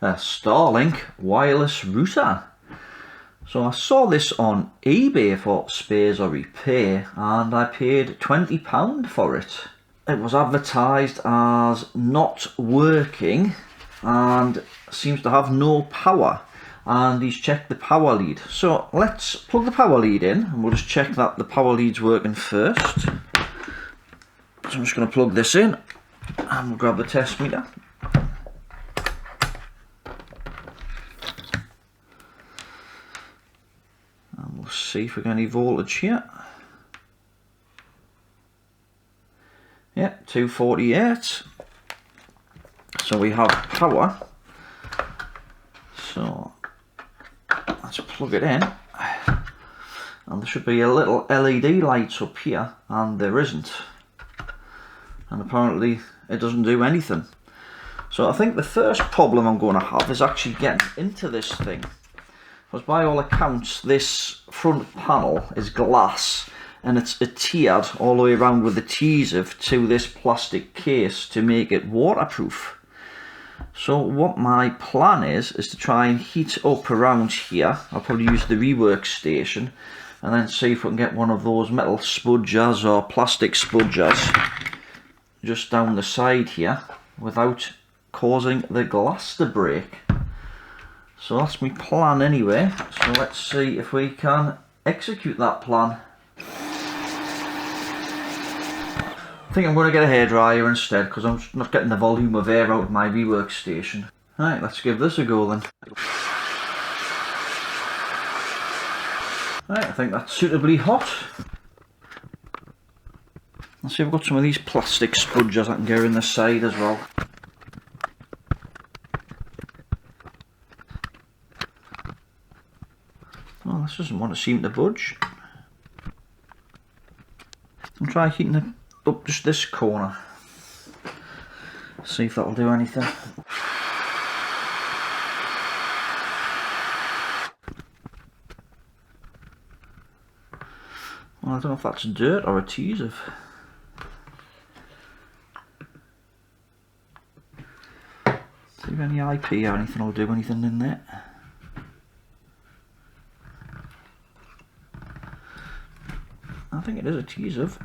a Starlink wireless router. So I saw this on eBay for spares or repair and I paid £20 for it. It was advertised as not working and seems to have no power, and he's checked the power lead. So let's plug the power lead in and we'll just check that the power lead's working first. So I'm just going to plug this in and we'll grab the test meter. And we'll see if we get any voltage here. Yeah, 248. So we have power. So let's plug it in. And there should be a little LED light up here, and there isn't. And apparently it doesn't do anything. So I think the first problem I'm going to have is actually getting into this thing. Because by all accounts this front panel is glass and it's adhered all the way around with adhesive to this plastic case to make it waterproof. So what my plan is to try and heat up around here. I'll probably use the Rework station and then see if we can get one of those metal spudgers or plastic spudgers just down the side here without causing the glass to break. So that's my plan anyway. So let's see if we can execute that plan. I think I'm going to get a hairdryer instead because I'm not getting the volume of air out of my Rework station. Right, let's give this a go then. Right, I think that's suitably hot. Let's see if I've got some of these plastic spudgers I can get in the side as well. Oh, this doesn't want to seem to budge. I'll try heating it up just this corner. See if that'll do anything. Well, I don't know if that's dirt or adhesive. See if any IP or anything will do anything in there. I think it is adhesive.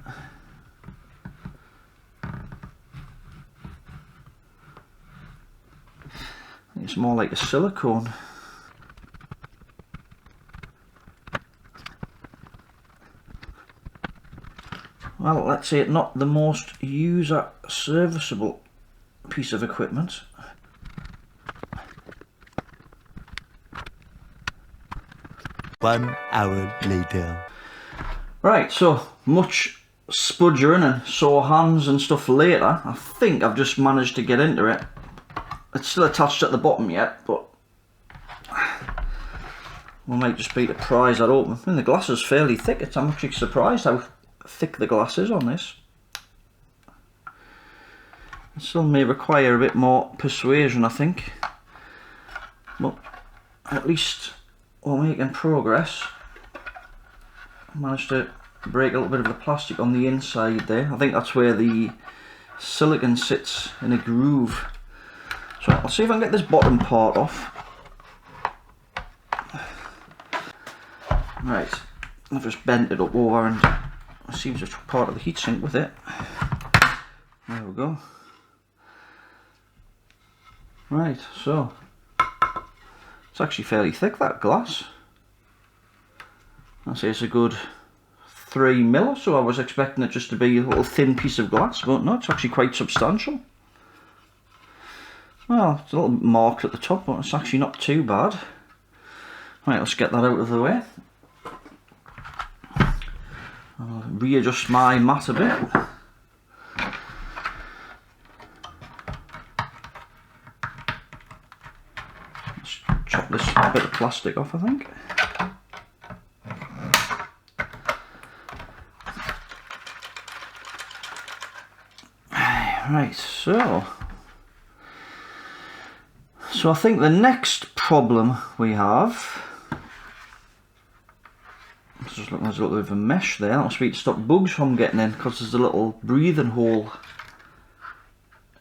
It's more like a silicone. Well, let's say it's not the most user serviceable piece of equipment. One hour later. Right, so much spudgering and sore hands and stuff later. I think I've just managed to get into it. It's still attached at the bottom yet, but we might just be to prise that open. I mean, the glass is fairly thick. I'm actually surprised how thick the glass is on this. It still may require a bit more persuasion, I think. But at least we're making progress. I managed to break a little bit of the plastic on the inside there. I think that's where the silicone sits in a groove. So I'll see if I can get this bottom part off. Right, I've just bent it up over and it seems to have part of the heatsink with it. There we go. Right, so it's actually fairly thick, that glass. I'd say it's a good 3 mil or so. I was expecting it just to be a little thin piece of glass, but no, it's actually quite substantial. Well, it's a little marked at the top, but it's actually not too bad. Right, let's get that out of the way. I'll readjust my mat a bit. Let's chop this bit of plastic off, I think. Right, so I think the next problem we have, just looking, there's a little bit of a mesh there. That must be to stop bugs from getting in, because there's a little breathing hole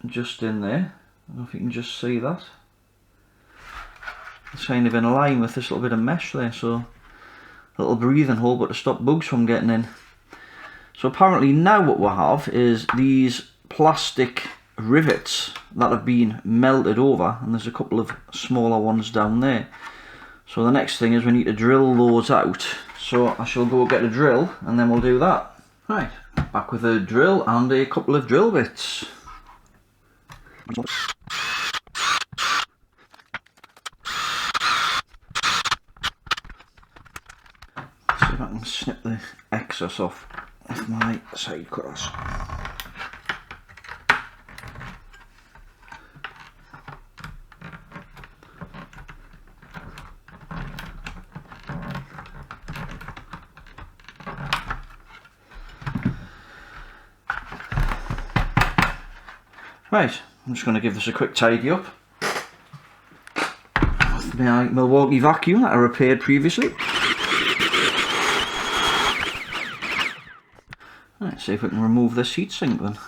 just in there. I don't know if you can just see that. it's kind of in line with this little bit of mesh there, so a little breathing hole, but to stop bugs from getting in. So apparently now what we have is these plastic rivets that have been melted over, and there's a couple of smaller ones down there. So the next thing is we need to drill those out. So I shall go get a drill and then we'll do that. Right, back with a drill and a couple of drill bits. See if I can snip the excess off with my side cutters. Right, I'm just going to give this a quick tidy up with my Milwaukee vacuum that I repaired previously. Right, see if we can remove this heatsink then.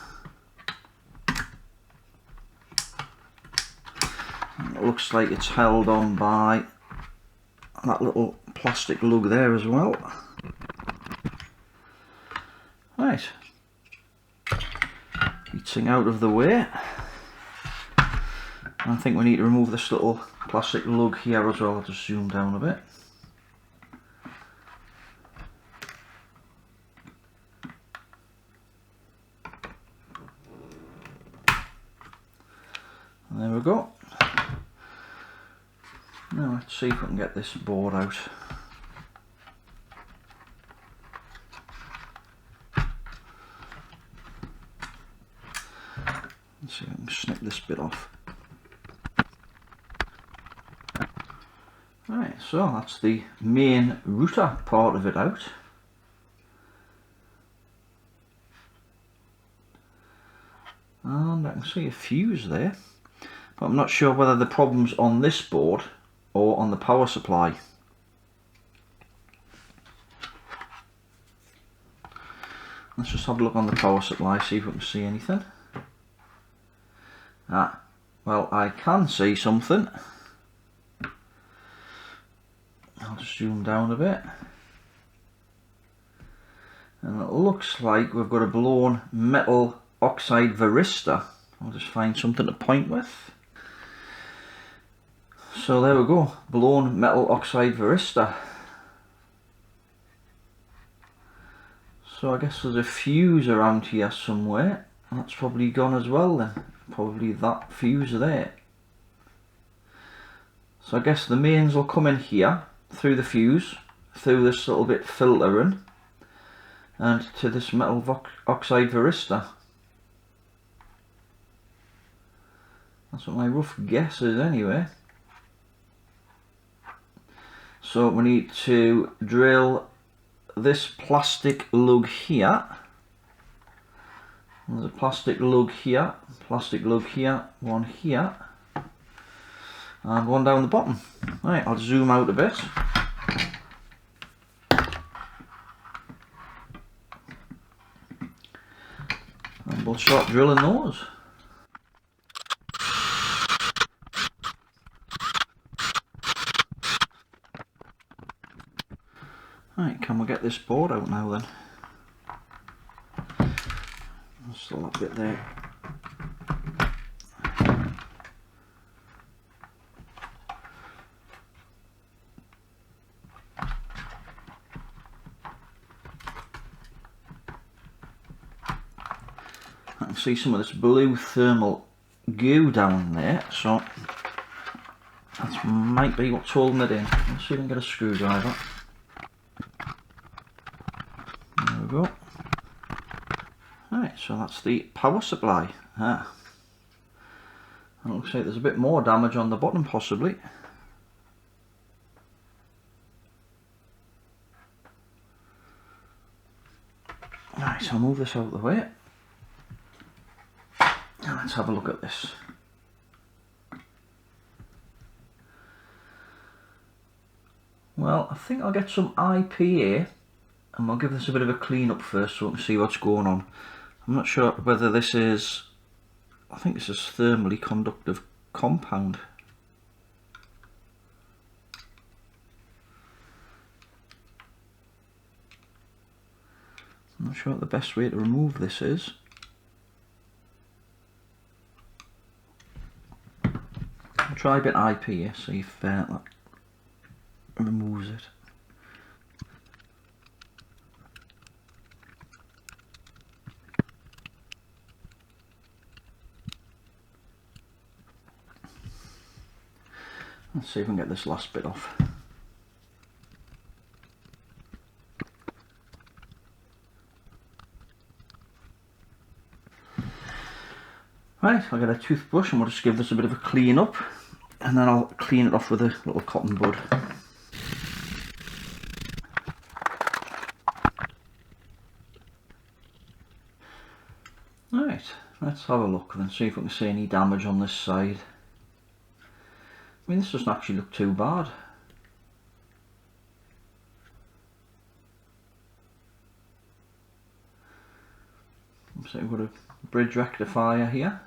And it looks like it's held on by that little plastic lug there as well. Right. Heatsink out of the way. I think we need to remove this little plastic lug here as well. I'll just zoom down a bit. And there we go. Now let's see if we can get this board out. Let's see if I can snip this bit off. Right, so that's the main router part of it out. And I can see a fuse there, but I'm not sure whether the problem's on this board or on the power supply. Let's just have a look on the power supply, see if we can see anything. Ah, well, I can see something. I'll just zoom down a bit. And it looks like we've got a blown metal oxide varistor. I'll just find something to point with. So there we go, blown metal oxide varistor. So I guess there's a fuse around here somewhere. That's probably gone as well then. Probably that fuse there. So I guess the mains will come in here, through the fuse, through this little bit filtering, and to this metal oxide varistor. That's what my rough guess is anyway. So we need to drill this plastic lug here. There's a plastic lug here, one here, and one down the bottom. Right, I'll zoom out a bit. And we'll start drilling those. Right, can we get this board out now then? Still that bit there. I can see some of this blue thermal goo down there, so that might be what's holding it in. Let's see if we can get a screwdriver. There we go. Right, so that's the power supply. And it looks like there's a bit more damage on the bottom possibly. Right, I'll move this out of the way. And let's have a look at this. Well, I think I'll get some IPA and we'll give this a bit of a clean up first so we can see what's going on. I'm not sure whether this is, I think this is thermally conductive compound. I'm not sure what the best way to remove this is. I'll try a bit IP here, see if that removes it. Let's see if we can get this last bit off. Right, I'll get a toothbrush and we'll just give this a bit of a clean up, and then I'll clean it off with a little cotton bud. Right, let's have a look and see if we can see any damage on this side. I mean, this doesn't actually look too bad. So we've got a bridge rectifier here.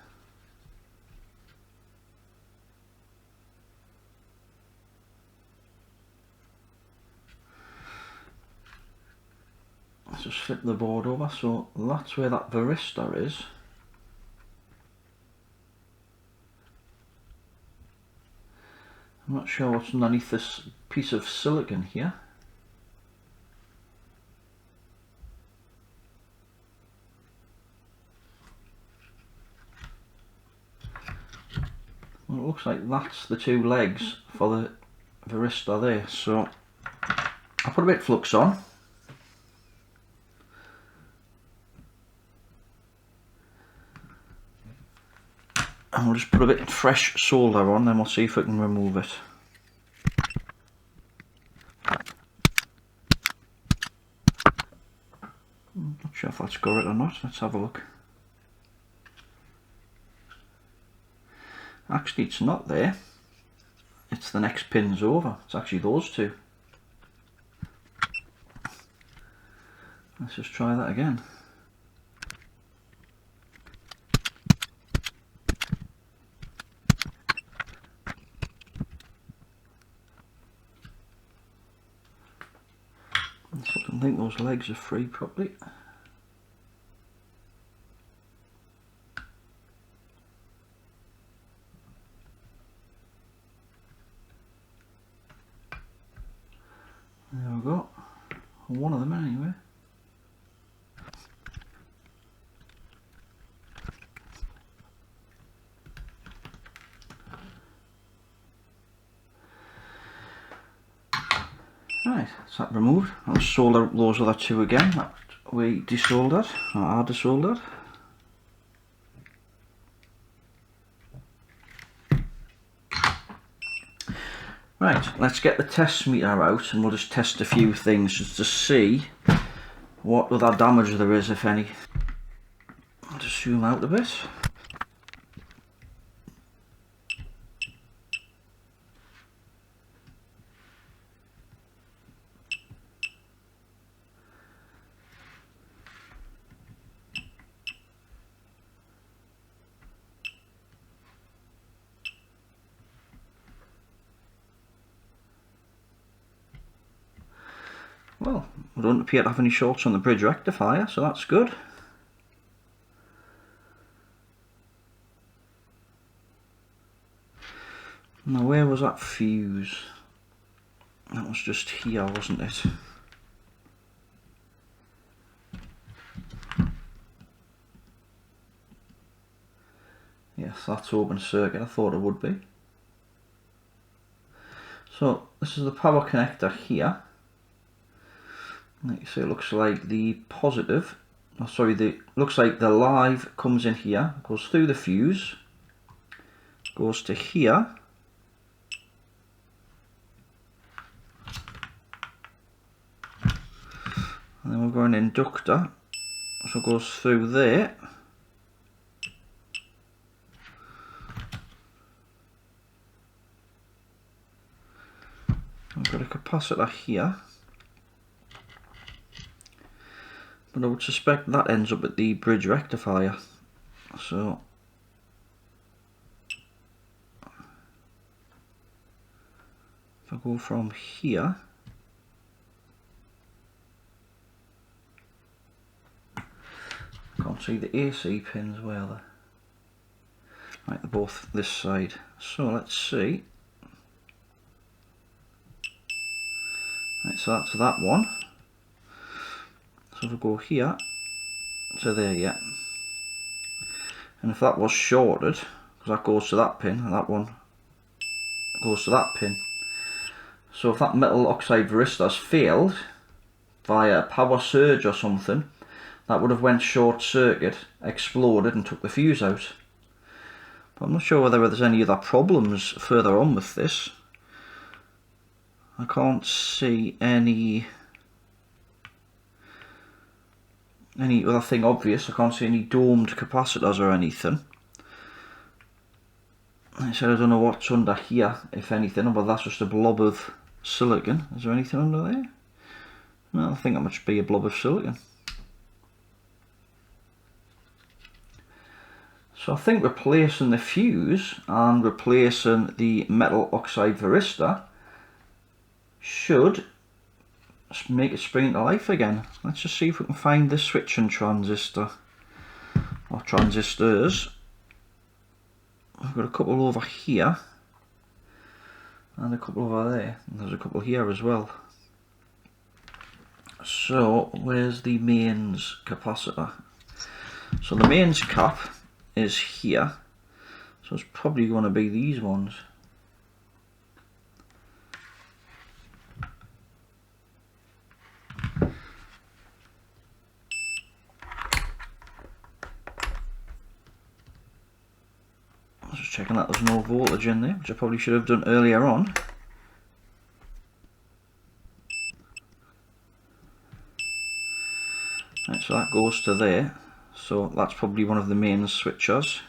Let's just flip the board over, so that's where that varistor is. I'm not sure what's underneath this piece of silicon here. Well, it looks like that's the two legs for the varistor there, so I'll put a bit of flux on. And we'll just put a bit of fresh solder on, then we'll see if we can remove it. Not sure if that's got it or not, let's have a look. Actually, it's not there. It's the next pins over. It's actually those two. Let's just try that again. So I don't think those legs are free properly. There we go. One of them anyway. Right, that's that removed. I'll solder those other two again that we desoldered, or are desoldered. Right, let's get the test meter out and we'll just test a few things just to see what other damage there is, if any. I'll just zoom out a bit. Well, we don't appear to have any shorts on the bridge rectifier, so that's good. Now, where was that fuse? That was just here, wasn't it? Yes, that's open circuit. I thought it would be. So, this is the power connector here. Like you see, it looks like the positive, oh sorry, looks like the live comes in here, goes through the fuse, goes to here, and then we've got an inductor, so it goes through there, we've got a capacitor here. But I would suspect that ends up at the bridge rectifier. So if I go from here, see the AC pins, where are they? Right, they're both this side. So let's see. Right, so that's that one. So if we go here to there, yeah. And if that was shorted, because that goes to that pin, and that one goes to that pin. So if that metal oxide varistor's failed via a power surge or something, that would have went short circuit, exploded and took the fuse out. But I'm not sure whether there's any other problems further on with this. I can't see any other thing obvious. I can't see any domed capacitors or anything. I said I don't know what's under here, if anything, but that's just a blob of silicon. Is there anything under there? No, I think that must be a blob of silicon. So I think replacing the fuse and replacing the metal oxide varistor should make it spring into life again. Let's just see if we can find this switching transistor or transistors. I've got a couple over here and a couple over there, and there's a couple here as well. So where's the mains capacitor? So the mains cap is here, so it's probably going to be these ones. Just checking that there's no voltage in there, which I probably should have done earlier on. Right, so that goes to there, so that's probably one of the main switchers.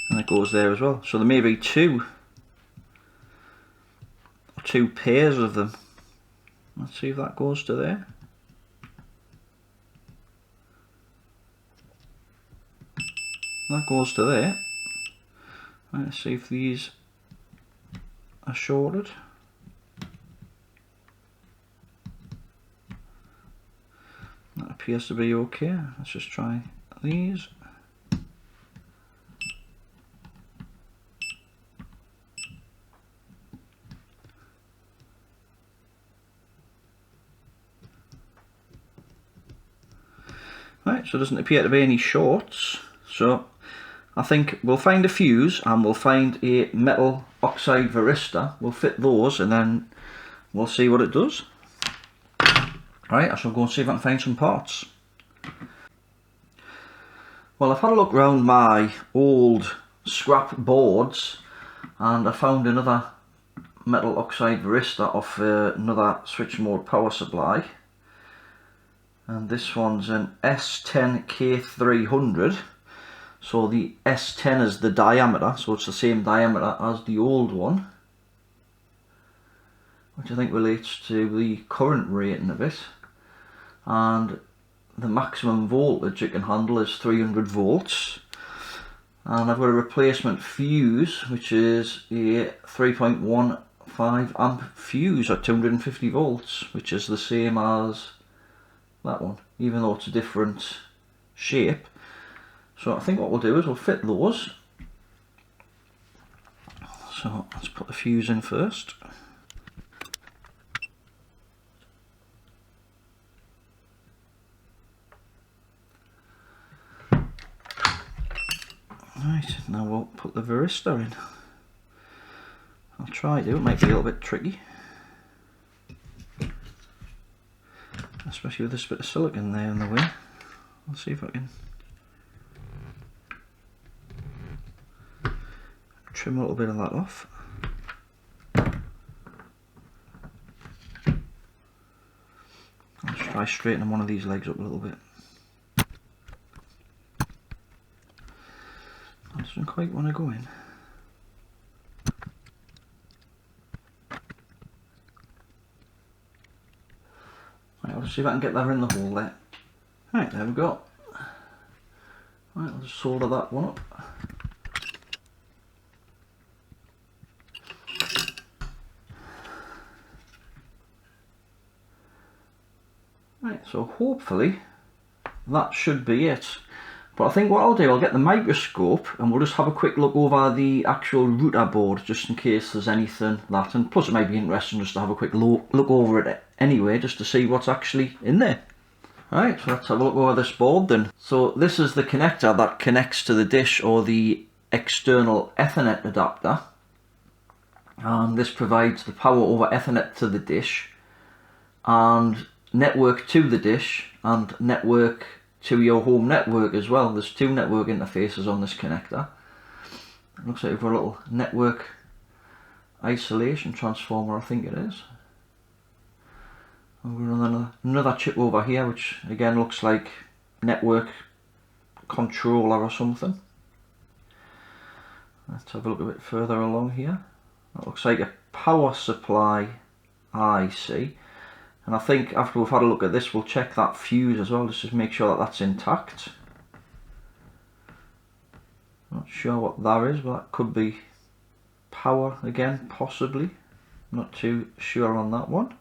And it goes there as well. So there may be two pairs of them. Let's see if that goes to there. That goes to there. Right, let's see if these are shorted. That appears to be okay. Let's just try these. Right, so there doesn't appear to be any shorts. So I think we'll find a fuse and we'll find a metal oxide varistor. We'll fit those and then we'll see what it does. Right, I shall go and see if I can find some parts. Well, I've had a look around my old scrap boards and I found another metal oxide varistor off another switch mode power supply. And this one's an S10K300. So the S10 is the diameter, so it's the same diameter as the old one, which I think relates to the current rating of it. And the maximum voltage it can handle is 300 volts. And I've got a replacement fuse, which is a 3.15 amp fuse at 250 volts, which is the same as that one, even though it's a different shape. So I think what we'll do is we'll fit those. So let's put the fuse in first. Right, now we'll put the varistor in. I'll try to, it might be a little bit tricky. Especially with this bit of silicon there in the way. I'll see if I can trim a little bit of that off. I'll try straightening one of these legs up a little bit. That doesn't quite want to go in. Right, I'll see if I can get that in the hole there. Right, there we go. Right, I'll just solder that one up. So hopefully that should be it. But I think what I'll do, I'll get the microscope and we'll just have a quick look over the actual router board just in case there's anything that, and plus it might be interesting just to have a quick look over it anyway, just to see what's actually in there. Right, so let's have a look over this board then. So this is the connector that connects to the dish, or the external Ethernet adapter. And this provides the power over Ethernet to the dish, and network to the dish, and network to your home network as well. There's two network interfaces on this connector. It looks like we've got a little network isolation transformer, I think it is. And we've got another chip over here, which again looks like network controller or something. Let's have a look a bit further along here. That looks like a power supply IC. And I think after we've had a look at this, we'll check that fuse as well, just to make sure that that's intact. Not sure what that is, but that could be power again, possibly. Not too sure on that one.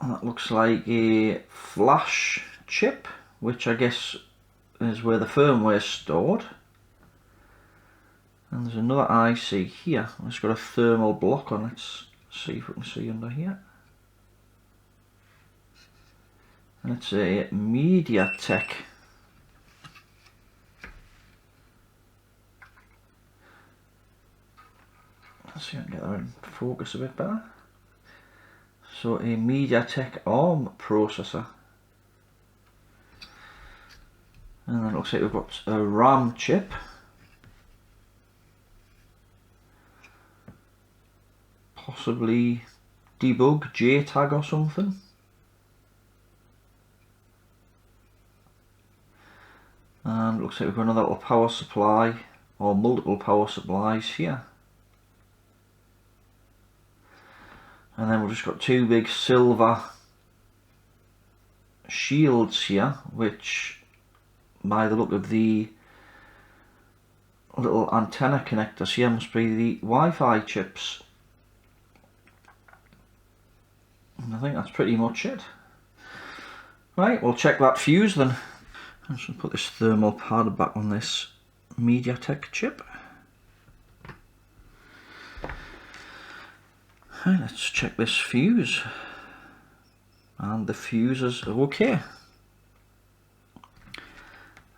And that looks like a flash chip, which I guess is where the firmware is stored. And there's another IC here. It's got a thermal block on it. See if we can see under here. And it's a MediaTek. Let's see if I can get that in focus a bit better. So a MediaTek ARM processor. And then it looks like we've got a RAM chip. Possibly debug, JTAG or something. And it looks like we've got another little power supply, or multiple power supplies here. And then we've just got two big silver shields here, which by the look of the little antenna connectors here must be the Wi-Fi chips. And I think that's pretty much it. Right, we'll check that fuse then. I'm just going to put this thermal pad back on this MediaTek chip. Right, let's check this fuse. And the fuse is okay.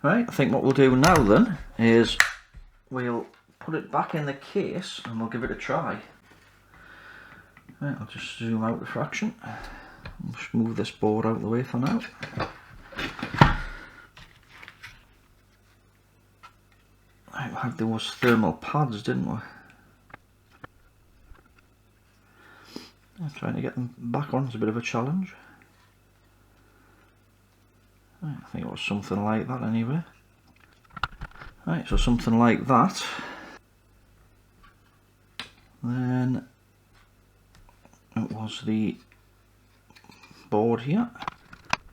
Right, I think what we'll do now then is we'll put it back in the case and we'll give it a try. Right, I'll just zoom out the fraction. Just move this board out of the way for now. Right, we had those thermal pads, didn't we? I'm trying to get them back on is a bit of a challenge. Right, I think it was something like that anyway. Right, so something like that. Then it was the board here,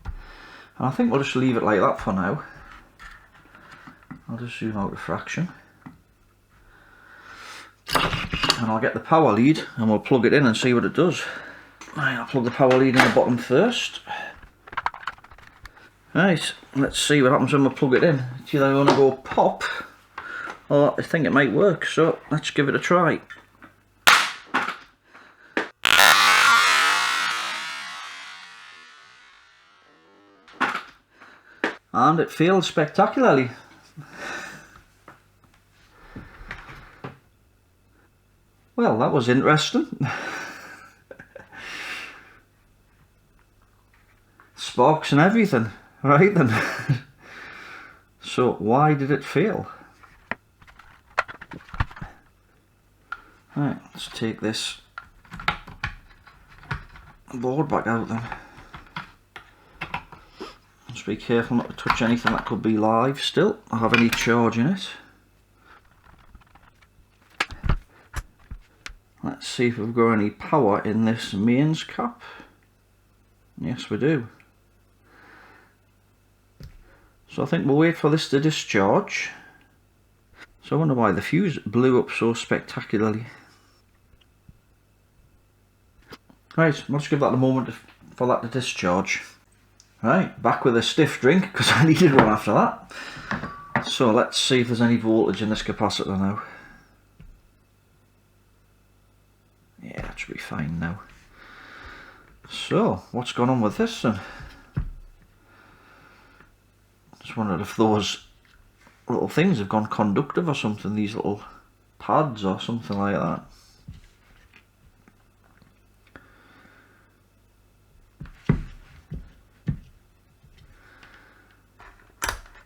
and I think we'll just leave it like that for now. I'll just zoom out the fraction, and I'll get the power lead and we'll plug it in and see what it does. Right, I'll plug the power lead in the bottom first. Right, let's see what happens when we plug it in. It's either going to go pop, or I think it might work, so let's give it a try. And it failed spectacularly. Well, that was interesting. Sparks and everything. Right then. So why did it fail? Right, let's take this board back out then. Just be careful not to touch anything that could be live still, or have any charge in it. Let's see if we've got any power in this mains cap. Yes, we do. So I think we'll wait for this to discharge. So I wonder why the fuse blew up so spectacularly. Right, let's give that a moment for that to discharge. Right, back with a stiff drink because I needed one after that. So let's see if there's any voltage in this capacitor now. Yeah, that should be fine now. So, what's going on with this then? Just wondered if those little things have gone conductive or something, these little pads or something like that.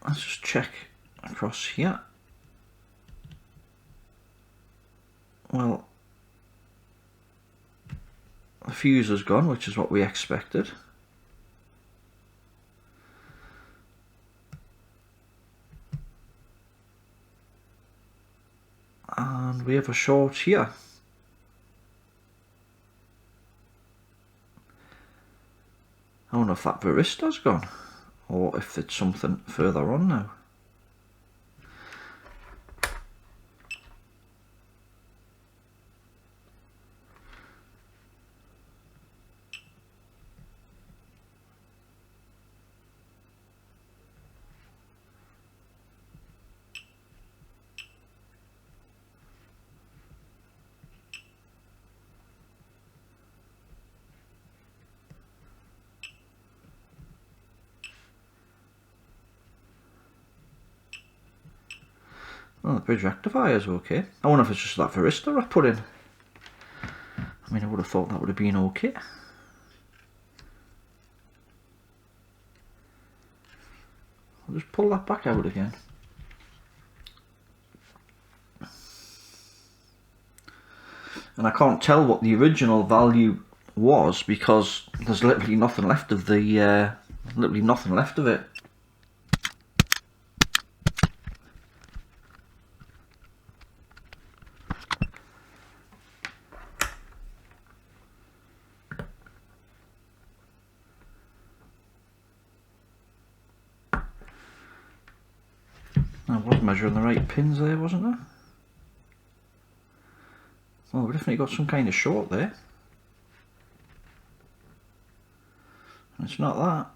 Let's just check across here. Well, the fuse has gone, which is what we expected. And we have a short here. I don't know if that varistor's gone, or if it's something further on now. Well, the bridge rectifier is okay. I wonder if it's just that varistor I put in. I mean, I would have thought that would have been okay. I'll just pull that back out again. And I can't tell what the original value was because there's literally nothing left of the it. I was measuring the right pins there, wasn't I? Well, we've definitely got some kind of short there. And it's not that.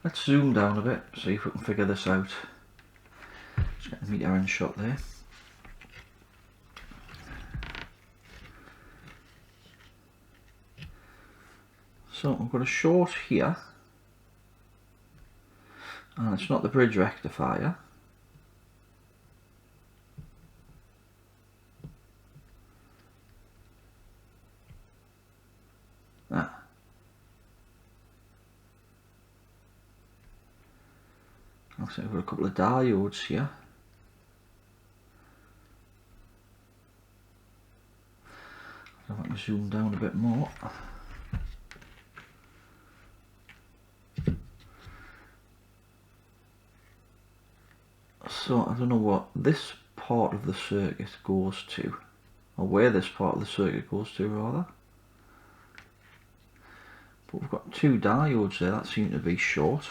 Let's zoom down a bit, see if we can figure this out. Just get the meter in shot there. So we've got a short here, and it's not the bridge rectifier. Ah. Looks like we've got a couple of diodes here. So if I can zoom down a bit more. So I don't know what this part of the circuit goes to, or where this part of the circuit goes to rather. But we've got two diodes there that seem to be short.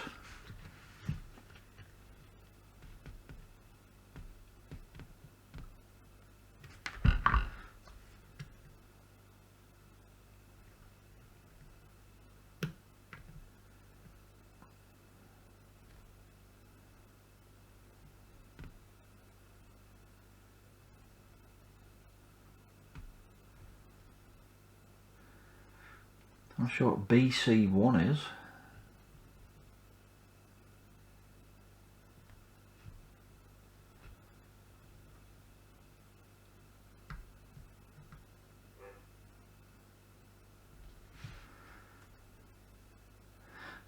I'm not sure what BC1 is.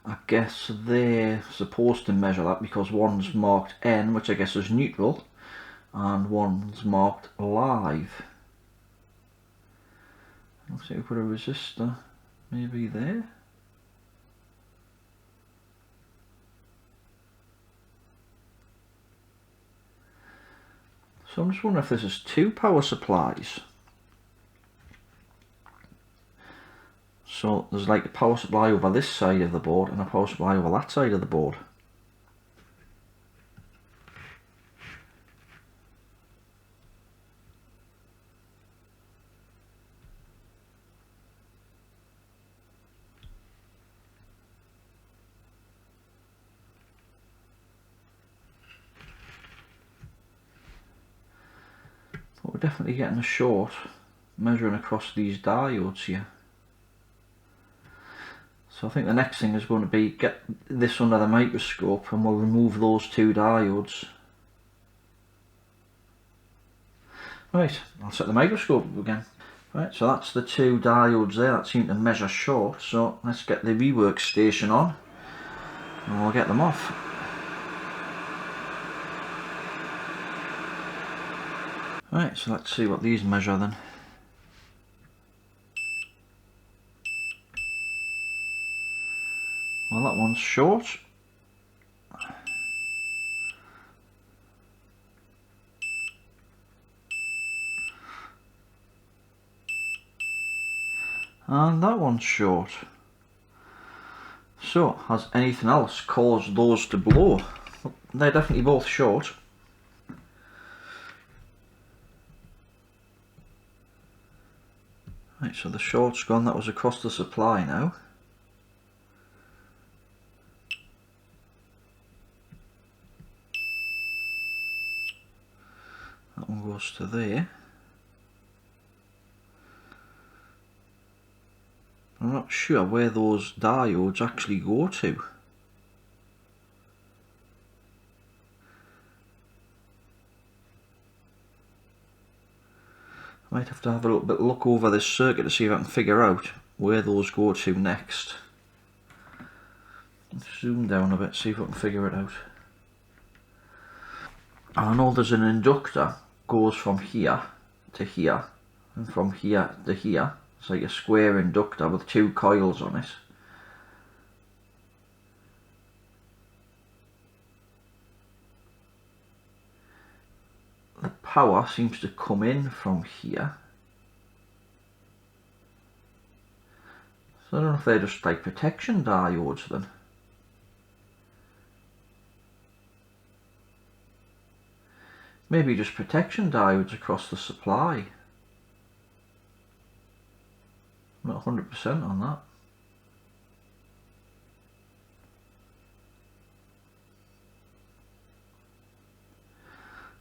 I guess they're supposed to measure that because one's marked N, which I guess is neutral, and one's marked live. Looks like we put a resistor maybe there. So I'm just wondering if this is two power supplies. So there's like a power supply over this side of the board and a power supply over that side of the board. definitely getting a short measuring across these diodes here. So I think the next thing is going to be get this under the microscope and we'll remove those two diodes. Right, I'll set the microscope up again. Right, so that's the two diodes there that seem to measure short, so let's get the rework station on and we'll get them off. Right, so let's see what these measure then. Well, that one's short. And that one's short. So, has anything else caused those to blow? Well, they're definitely both short. Right, so the short's gone, that was across the supply now. That one goes to there. I'm not sure where those diodes actually go to. I might have to have a little bit look over this circuit to see if I can figure out where those go to next. Let's zoom down a bit, see if I can figure it out. I know there's an inductor goes from here to here and from here to here. It's like a square inductor with two coils on it. The power seems to come in from here. So I don't know if they're just like protection diodes then. Maybe just protection diodes across the supply. I'm not 100% on that.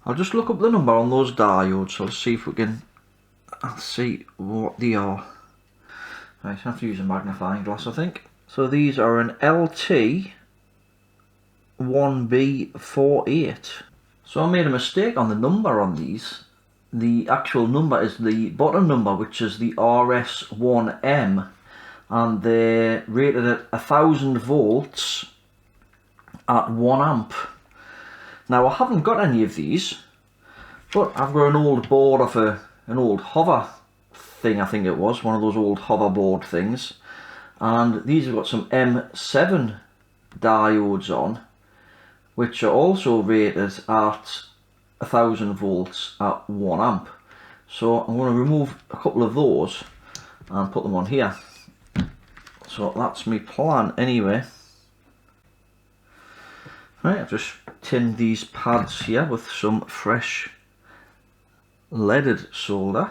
I'll just look up the number on those diodes, so let's see if we can see what they are. Right, I have to use a magnifying glass, I think. So these are an LT1B48. So I made a mistake on the number on these. The actual number is the bottom number, which is the RS1M, and they're rated at 1000 volts at 1 amp. Now I haven't got any of these, but I've got an old board of an old hover thing, I think it was, one of those old hoverboard things, and these have got some M7 diodes on, which are also rated at 1000 volts at 1 amp. So I'm going to remove a couple of those and put them on here. So that's my plan anyway. Right, I've just tinned these pads here with some fresh leaded solder.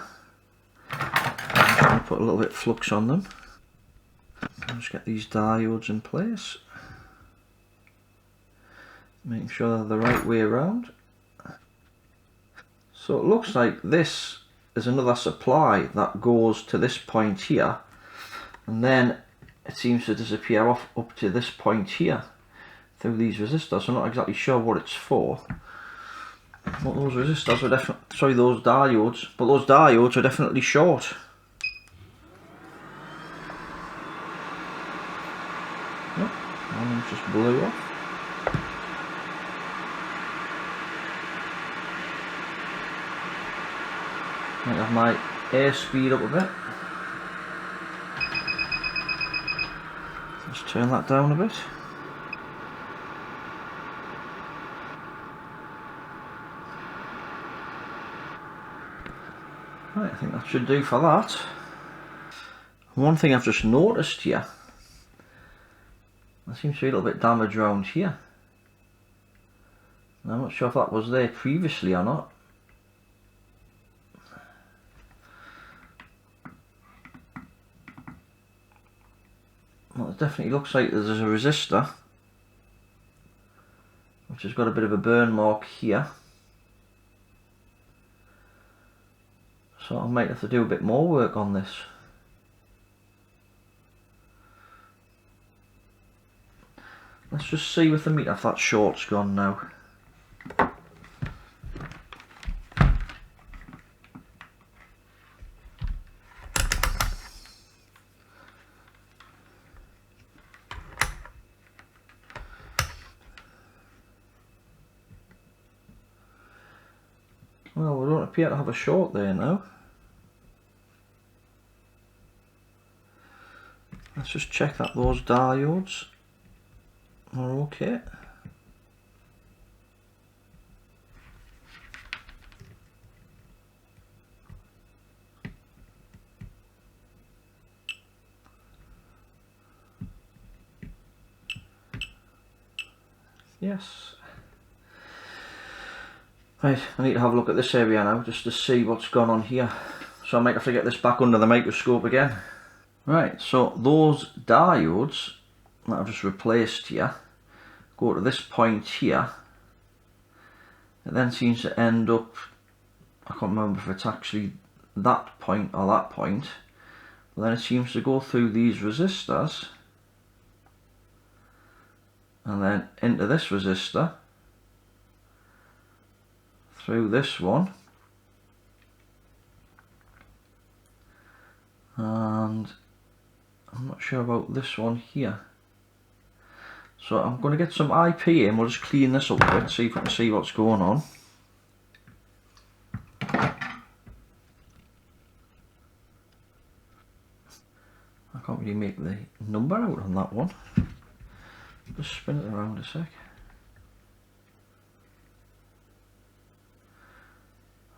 I'm going to put a little bit of flux on them. I'll just get these diodes in place, making sure they're the right way around. So it looks like this is another supply that goes to this point here, and then it seems to disappear off up to this point here through these resistors. I'm not exactly sure what it's for. But those resistors are definitely, sorry, those diodes, but those diodes are definitely short. Yep, one just blew off. I have my air speed up a bit. Let's turn that down a bit. Right, I think that should do for that. One thing I've just noticed here, there seems to be a little bit damage around here. I'm not sure if that was there previously or not. Well, it definitely looks like there's a resistor which has got a bit of a burn mark here. So I might have to do a bit more work on this. Let's just see with the meter if that short's gone now. Well, we don't appear to have a short there now. Let's just check that those diodes are okay. Yes. Right, I need to have a look at this area now just to see what's gone on here. So I might have to get this back under the microscope again. Right, so those diodes that I've just replaced here go to this point here. It then seems to end up, I can't remember if it's actually that point or that point, but then it seems to go through these resistors and then into this resistor, through this one, and I'm not sure about this one here. So I'm going to get some IP in, we'll just clean this up a bit, see if we can see what's going on. I can't really make the number out on that one. Just spin it around a sec.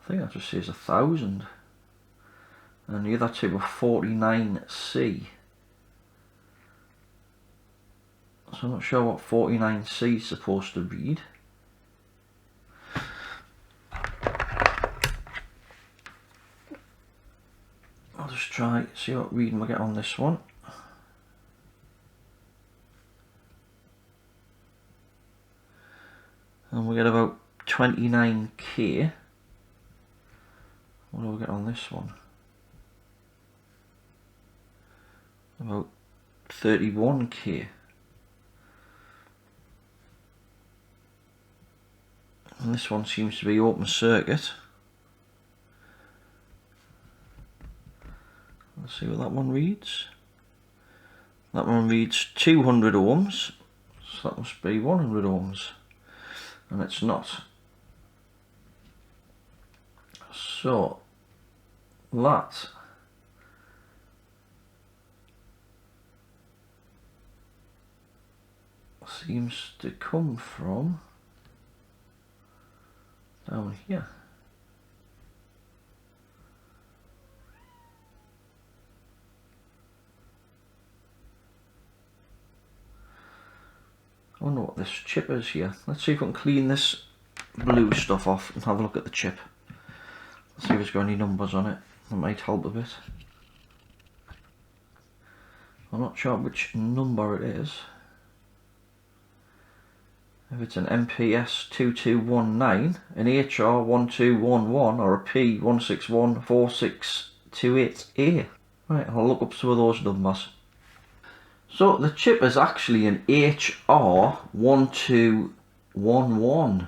I think that just says 1000. And the other two were 49C. So I'm not sure what 49C is supposed to read. I'll just try, see what reading we get on this one. And we get about 29K. What do we get on this one? About 31K. And this one seems to be open circuit. Let's see what that one reads. That one reads 200 ohms, so that must be 100 ohms, and it's not. So that seems to come from down here. I wonder what this chip is here. Let's see if we can clean this blue stuff off and have a look at the chip. Let's see if it's got any numbers on it. That might help a bit. I'm not sure which number it is. If it's an MPS 2219, an HR1211 or a P1614628A. Right, I'll look up some of those numbers. So the chip is actually an HR1211.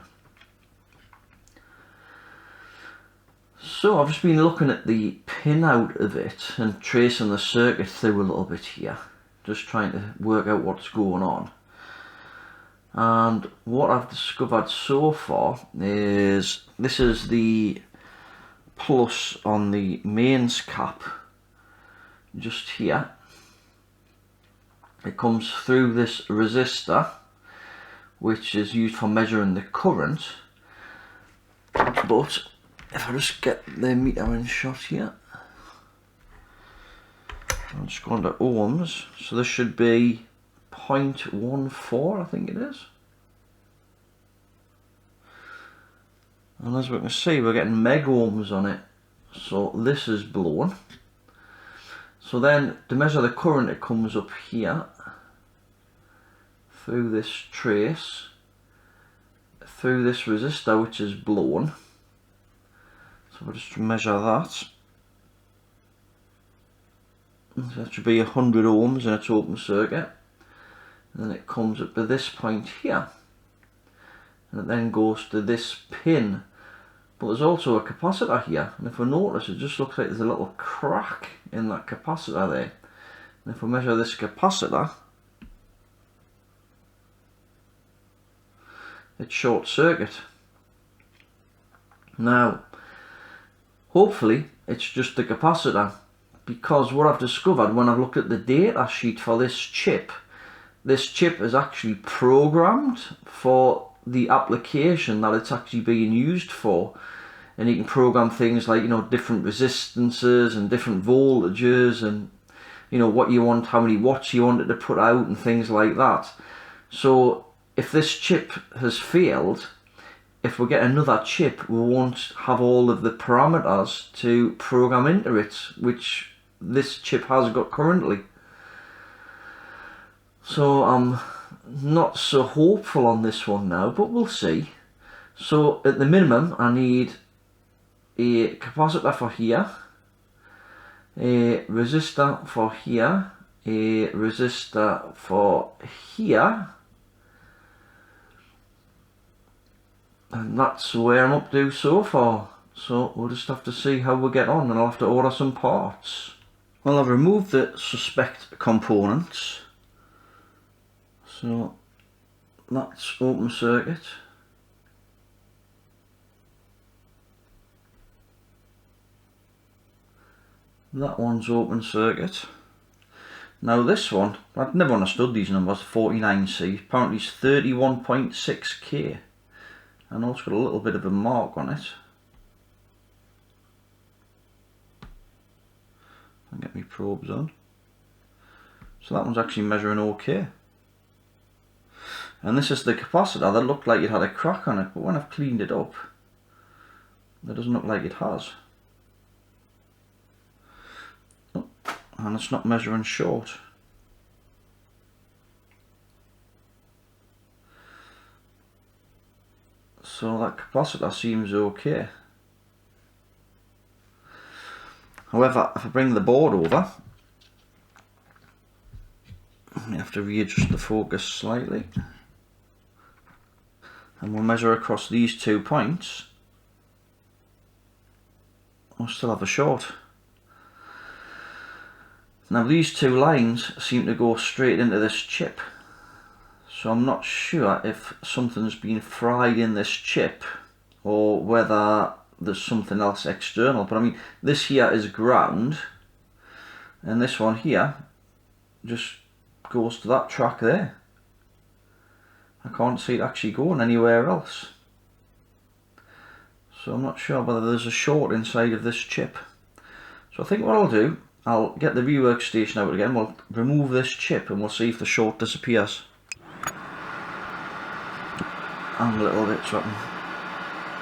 So I've just been looking at the pin out of it and tracing the circuit through a little bit here, just trying to work out what's going on. And what I've discovered so far is this is the plus on the mains cap just here. It comes through this resistor, which is used for measuring the current. But if I just get the meter in shot here, I'll just go into ohms. So this should be 0.14, I think it is. And as we can see, we're getting meg ohms on it. So this is blown. So then to measure the current, it comes up here through this trace, through this resistor which is blown. So we'll just measure that. That should be 100 ohms in its open circuit. And then it comes up to this point here. And it then goes to this pin. But there's also a capacitor here. And if we notice, it just looks like there's a little crack in that capacitor there. And if we measure this capacitor, it's short circuit. Now, hopefully it's just the capacitor, because what I've discovered when I've looked at the data sheet for this chip is actually programmed for the application that it's actually being used for. And you can program things like, you know, different resistances and different voltages, and you know what you want, how many watts you want it to put out, and things like that. So if this chip has failed, if we get another chip, we won't have all of the parameters to program into it, which this chip has got currently. So I'm not so hopeful on this one now, but we'll see. So at the minimum, I need a capacitor for here, a resistor for here, a resistor for here, and that's where I'm up to so far. So we'll just have to see how we get on, and I'll have to order some parts. Well, I've removed the suspect components, so that's open circuit. That one's open circuit. Now this one, I'd never understood these numbers. 49C, apparently it's 31.6K. I know it's got a little bit of a mark on it. I'll get my probes on. So that one's actually measuring okay. And this is the capacitor that looked like it had a crack on it, but when I've cleaned it up, it doesn't look like it has. Oh, and it's not measuring short. So that capacitor seems okay. However, if I bring the board over, I have to readjust the focus slightly, and we'll measure across these 2 points. We'll still have a short. Now these 2 lines seem to go straight into this chip, so I'm not sure if something's been fried in this chip or whether there's something else external. But I mean, this here is ground, and this one here just goes to that track there. I can't see it actually going anywhere else, so I'm not sure whether there's a short inside of this chip. So I think what I'll do, I'll get the Rework station out again, we'll remove this chip, and we'll see if the short disappears. And a little bit so I can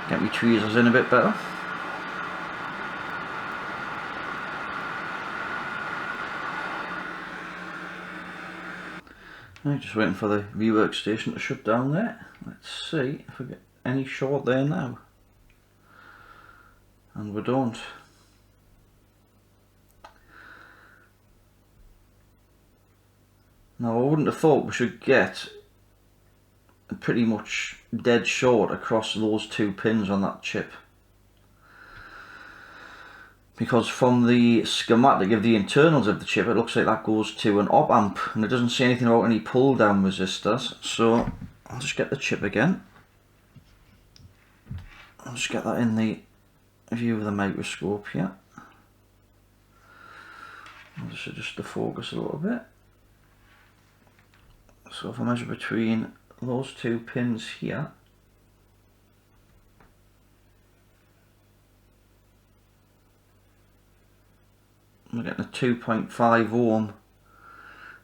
get my tweezers in a bit better. I'm just waiting for the Rework station to shut down there. Let's see if we get any short there now. And we don't. Now I wouldn't have thought we should get a pretty much dead short across those 2 pins on that chip, because from the schematic of the internals of the chip it looks like that goes to an op amp, and it doesn't say anything about any pull down resistors. So I'll just get the chip again. I'll just get that in the view of the microscope here. I'll just adjust the focus a little bit. So if I measure between those 2 pins here, I'm getting a 2.5 ohm.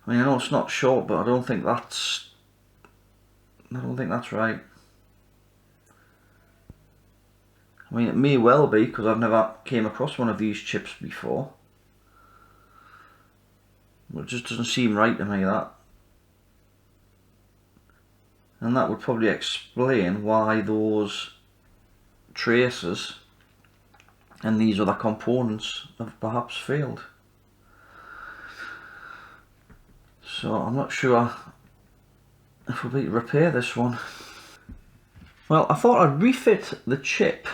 I mean, I know it's not short, but I don't think that's right. I mean, it may well be, because I've never came across one of these chips before. But it just doesn't seem right to me, that. And that would probably explain why those traces and these other components have perhaps failed. So I'm not sure if we'll be able to repair this one. Well, I thought I'd refit the chip,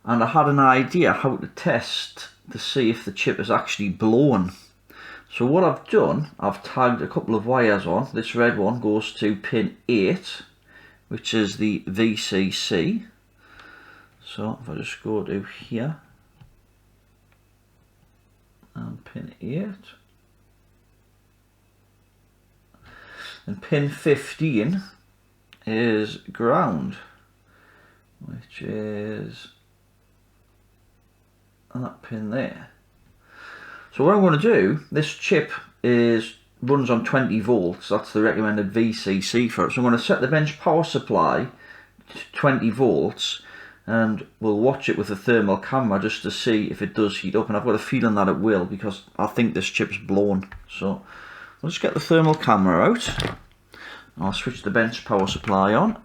and I had an idea how to test to see if the chip is actually blown. So what I've done, I've tagged a couple of wires on. This red one goes to pin 8, which is the VCC. So if I just go to here and pin 8, and pin 15 is ground, which is that pin there. So what I'm going to do, this chip runs on 20 volts, that's the recommended VCC for it. So I'm going to set the bench power supply to 20 volts, and we'll watch it with a thermal camera just to see if it does heat up, and I've got a feeling that it will, because I think this chip's blown. So I'll just get the thermal camera out. I'll switch the bench power supply on.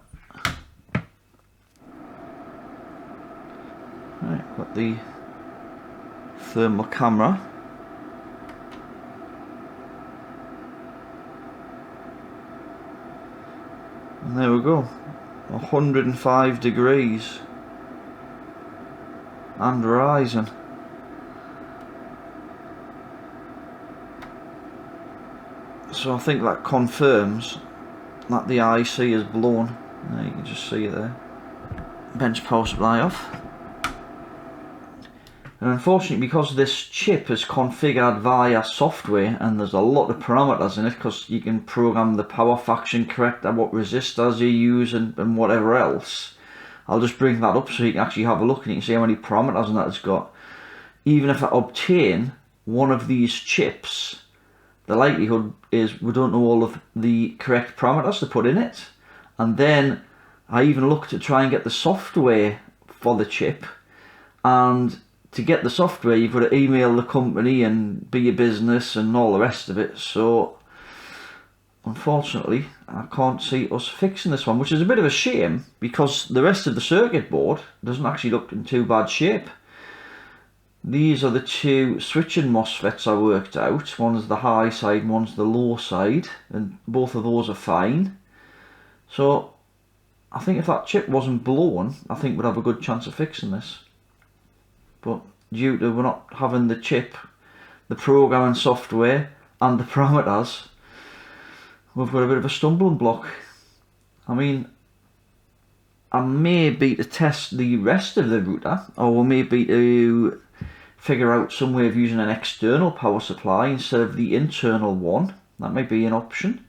Right, got the thermal camera. And there we go, 105 degrees and rising. So I think that confirms that the IC is blown. There, you can just see it there. Bench power supply off. And unfortunately, because this chip is configured via software and there's a lot of parameters in it, because you can program the power faction correct and what resistors you use and whatever else, I'll just bring that up so you can actually have a look and you can see how many parameters and that it's got. Even if I obtain one of these chips, the likelihood is we don't know all of the correct parameters to put in it. And then I even looked to try and get the software for the chip, and to get the software you've got to email the company and be a business and all the rest of it. So unfortunately I can't see us fixing this one, which is a bit of a shame, because the rest of the circuit board doesn't actually look in too bad shape. These are the two switching MOSFETs I worked out. One's the high side, one's the low side, and both of those are fine. So I think if that chip wasn't blown, I think we'd have a good chance of fixing this. But due to we're not having the chip, the programming software and the parameters, we've got a bit of a stumbling block. I mean, I may be to test the rest of the router, or we may be to figure out some way of using an external power supply instead of the internal one. That might be an option.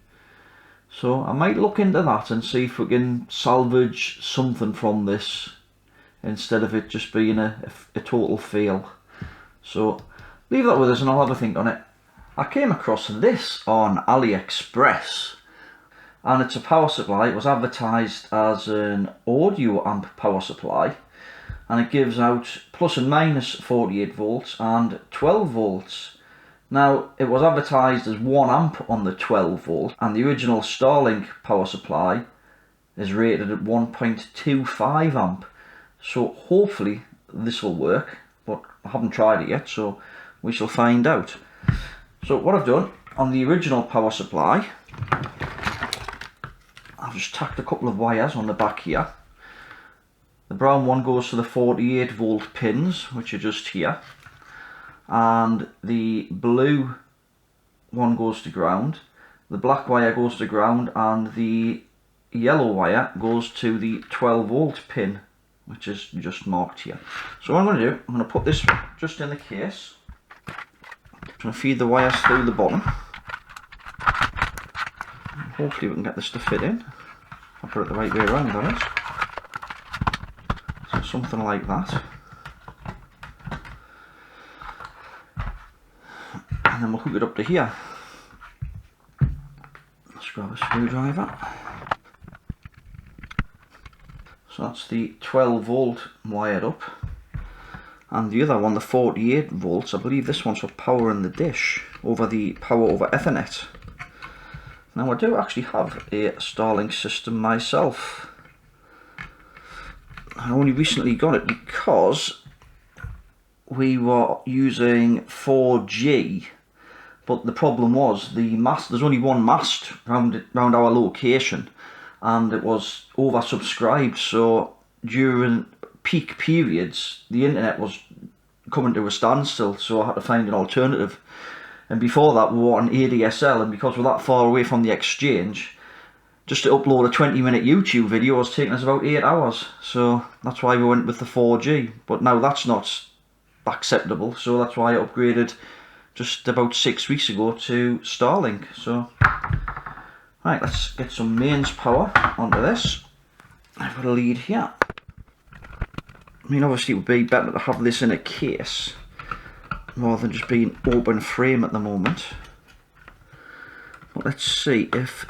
So I might look into that and see if we can salvage something from this, instead of it just being a total fail. So leave that with us and I'll have a think on it. I came across this on AliExpress, and it's a power supply. It was advertised as an audio amp power supply, and it gives out plus and minus 48 volts and 12 volts. Now, it was advertised as 1 amp on the 12 volt, and the original Starlink power supply is rated at 1.25 amp. So hopefully this will work, but I haven't tried it yet, so we shall find out. So what I've done on the original power supply, I've just tacked a couple of wires on the back here. The brown one goes to the 48 volt pins, which are just here, and the blue one goes to ground. The black wire goes to ground, and the yellow wire goes to the 12 volt pin, which is just marked here. So what I'm going to do, I'm going to put this just in the case. I'm going to feed the wires through the bottom. Hopefully we can get this to fit in. I'll put it the right way around, that is. So something like that. And then we'll hook it up to here. Let's grab a screwdriver. So that's the 12 volt wired up, and the other one, the 48 volts, I believe this one's for powering the dish over the power over Ethernet. Now I do actually have a Starlink system myself. I only recently got it because we were using 4G But the problem was the mast. There's only one mast round our location, and it was oversubscribed. So during peak periods, the internet was coming to a standstill. So I had to find an alternative. And before that, we were on ADSL, and because we're that far away from the exchange, just to upload a 20-minute YouTube video was taking us about 8 hours. So that's why we went with the 4G. But now that's not acceptable, so that's why I upgraded just about 6 weeks ago to Starlink. So, right, let's get some mains power onto this. I've got a lead here. I mean, obviously it would be better to have this in a case rather than just being open frame at the moment. But let's see if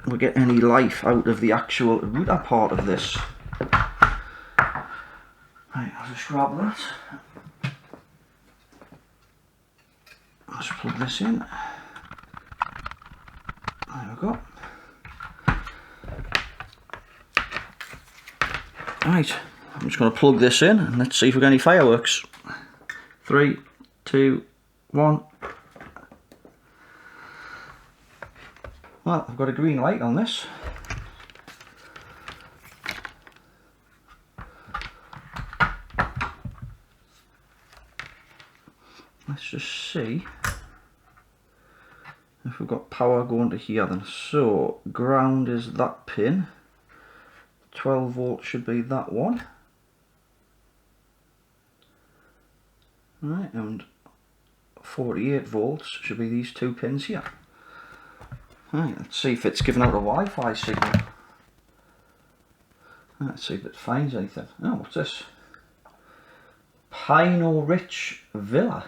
we get any life out of the actual router part of this. Right, I'll just grab that. Let's plug this in. There we go. Right, I'm just going to plug this in and let's see if we get any fireworks. 3, 2, 1. Well, I've got a green light on this. Let's just see if we've got power going to here then. So ground is that pin, 12 volt should be that one, right, and 48 volts should be these two pins here. Right, let's see if it's giving out a Wi-Fi signal. Let's see if it finds anything. Oh, what's this? Pino Rich Villa.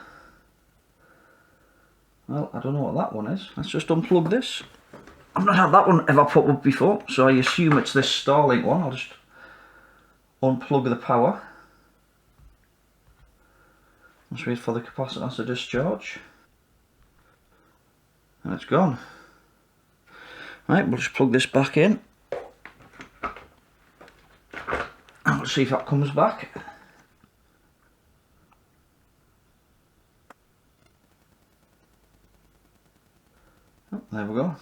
Well, I don't know what that one is. Let's just unplug this. I've not had that one ever pop up before, so I assume it's this Starlink one. I'll just unplug the power. Let's wait for the capacitance to discharge. And it's gone. Right, we'll just plug this back in. And we'll see if that comes back. Oh, there we go.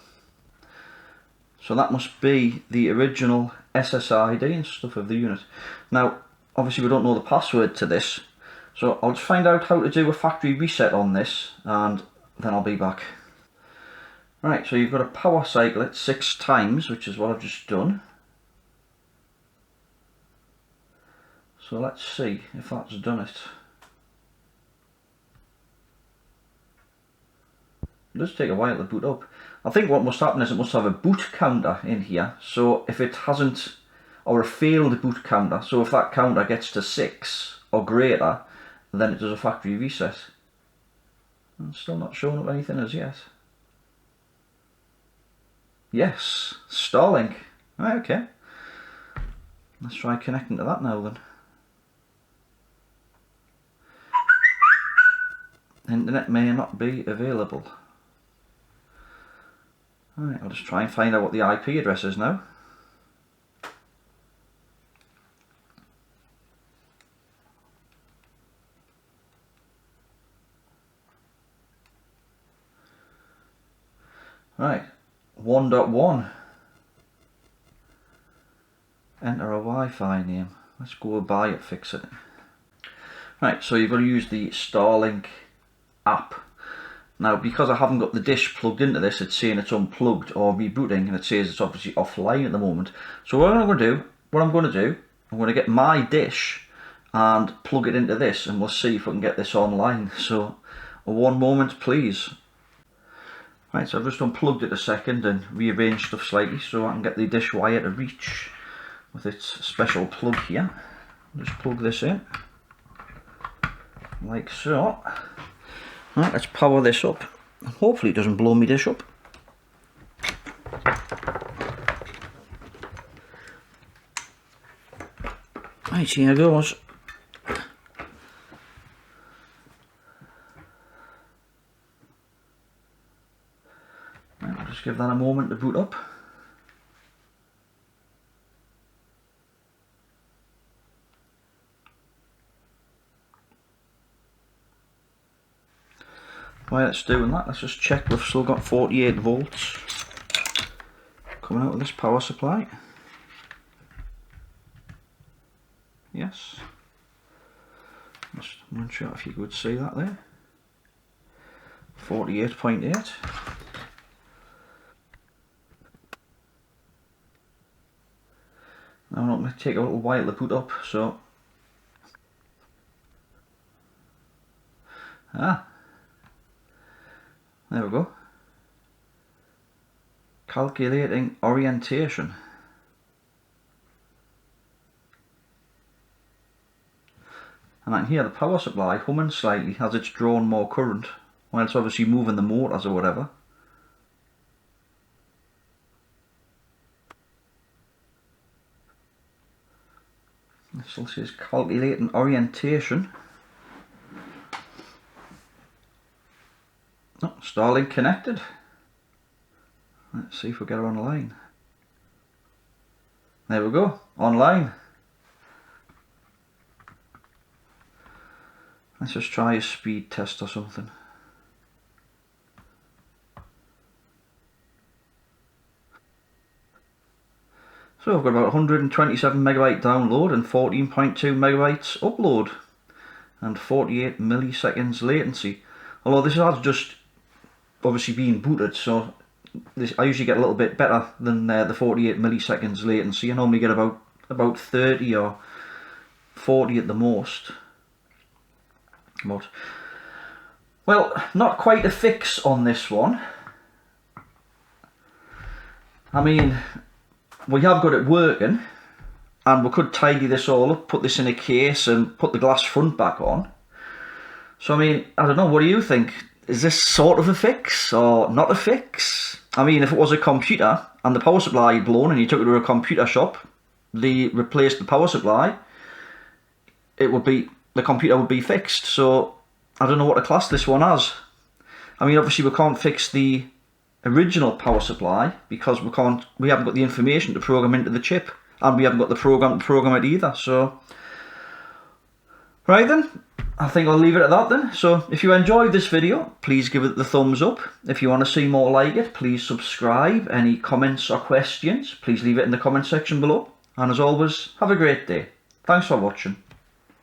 So that must be the original SSID and stuff of the unit. Now, obviously we don't know the password to this, so I'll just find out how to do a factory reset on this, and then I'll be back. Right, so you've got to power cycle it 6 times, which is what I've just done. So let's see if that's done it. It does take a while to boot up. I think what must happen is it must have a boot counter in here. So if it hasn't, or a failed boot counter, so if that counter gets to 6 or greater, then it does a factory reset. I'm still not showing up anything as yet. Yes, Starlink. Right, okay. Let's try connecting to that now then. Internet may not be available. Alright, I'll just try and find out what the IP address is now. Right, 1.1. Enter a Wi-Fi name. Let's go buy it, fix it. Right, so you've got to use the Starlink app. Now, because I haven't got the dish plugged into this, it's saying it's unplugged or rebooting, and it says it's obviously offline at the moment. So what I'm going to do, I'm going to get my dish and plug it into this, and we'll see if we can get this online. So, one moment, please. Right, so I've just unplugged it a second and rearranged stuff slightly so I can get the dish wire to reach with its special plug here. I'll just plug this in, like so. Right, let's power this up. Hopefully it doesn't blow me dish up. Right, here goes. Right, I'll just give that a moment to boot up. While it's doing that, let's just check we've still got 48 volts coming out of this power supply. Yes. Just one shot if you could see that there. 48.8. Now I'm going to take a little while to boot up, so there we go. Calculating orientation. And I can hear the power supply humming slightly as it's drawing more current, while it's obviously moving the motors or whatever. It still says calculating orientation. Oh, Starlink connected. Let's see if we get her online. There we go, online. Let's just try a speed test or something. So I've got about 127 megabyte download and 14.2 megabytes upload and 48 milliseconds latency. Although this has just obviously been booted, so this, I usually get a little bit better than the 48 milliseconds latency. I normally get about 30 or 40 at the most. But, well, not quite a fix on this one. I mean, we have got it working, and we could tidy this all up, put this in a case and put the glass front back on. So I mean, I don't know, what do you think? Is this sort of a fix or not a fix? I mean, if it was a computer and the power supply had blown and you took it to a computer shop, they replaced the power supply, the computer would be fixed. So I don't know what to class this one as. I mean, obviously we can't fix the original power supply because we haven't got the information to program into the chip, and we haven't got the program to program it either. So right then, I think I'll leave it at that then. So if you enjoyed this video, please give it the thumbs up. If you want to see more like it, please subscribe. Any comments or questions, please leave it in the comment section below. And as always, have a great day. Thanks for watching.